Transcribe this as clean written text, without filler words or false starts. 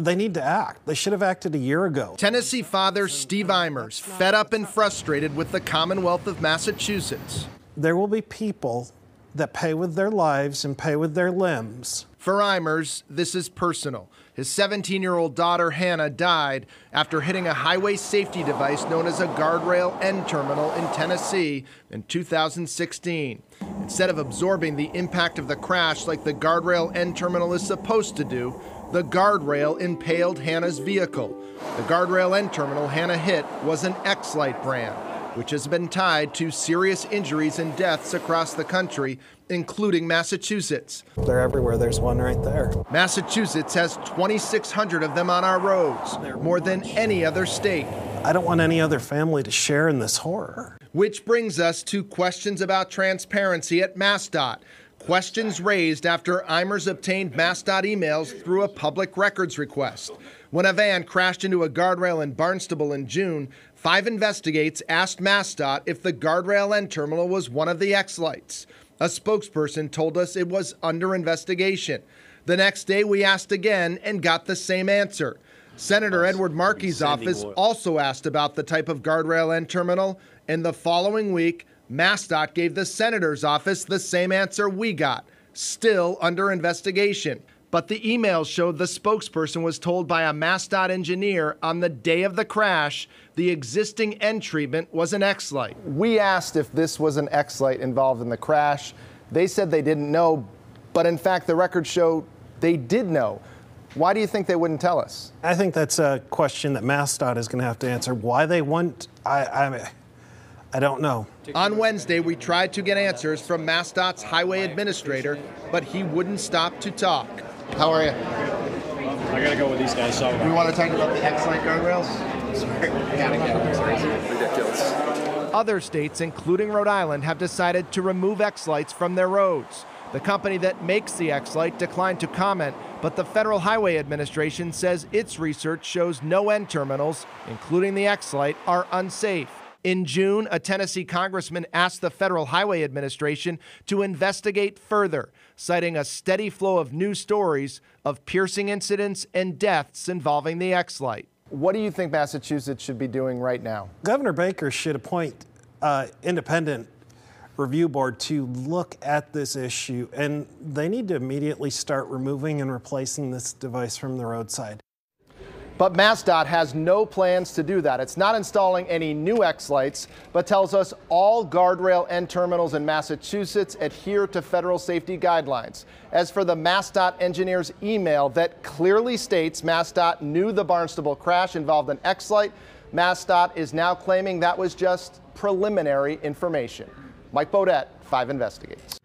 they need to act. They should have acted a year ago. Tennessee father Steve Eimers, fed up and frustrated with the Commonwealth of Massachusetts. There will be people that pay with their lives and pay with their limbs. For Eimers, this is personal. His 17-year-old daughter, Hannah, died after hitting a highway safety device known as a guardrail end terminal in Tennessee in 2016. Instead of absorbing the impact of the crash like the guardrail end terminal is supposed to do, the guardrail impaled Hannah's vehicle. The guardrail end terminal Hannah hit was an X-Lite brand, which has been tied to serious injuries and deaths across the country, including Massachusetts. They're everywhere. There's one right there. Massachusetts has 2,600 of them on our roads, more than any other state. I don't want any other family to share in this horror. Which brings us to questions about transparency at MassDOT. Questions raised after Eimers obtained MassDOT emails through a public records request. When a van crashed into a guardrail in Barnstable in June, 5 investigates asked MassDOT if the guardrail end terminal was one of the X-Lites. A spokesperson told us it was under investigation. The next day we asked again and got the same answer. Senator Edward Markey's office also asked about the type of guardrail end terminal, and the following week, MassDOT gave the senator's office the same answer we got, still under investigation. But the emails showed the spokesperson was told by a MassDOT engineer on the day of the crash the existing end treatment was an X-Lite. We asked if this was an X-Lite involved in the crash. They said they didn't know, but in fact the records show they did know. Why do you think they wouldn't tell us? I think that's a question that MassDOT is going to have to answer. Why they want, I don't know. On Wednesday, we tried to get answers from MassDOT's highway administrator, but he wouldn't stop to talk. How are you? I gotta go with these guys. So we want to talk about the X-Lite guardrails? Ridiculous. Other states, including Rhode Island, have decided to remove X-Lites from their roads. The company that makes the X-Lite declined to comment, but the Federal Highway Administration says its research shows no end terminals, including the X-Lite, are unsafe. In June, a Tennessee congressman asked the Federal Highway Administration to investigate further, citing a steady flow of news stories of piercing incidents and deaths involving the X-Lite. What do you think Massachusetts should be doing right now? Governor Baker should appoint an independent review board to look at this issue, and they need to immediately start removing and replacing this device from the roadside. But MassDOT has no plans to do that. It's not installing any new X-Lites, but tells us all guardrail end terminals in Massachusetts adhere to federal safety guidelines. As for the MassDOT engineer's email that clearly states MassDOT knew the Barnstable crash involved an X-Lite, MassDOT is now claiming that was just preliminary information. Mike Bodette, 5 Investigates.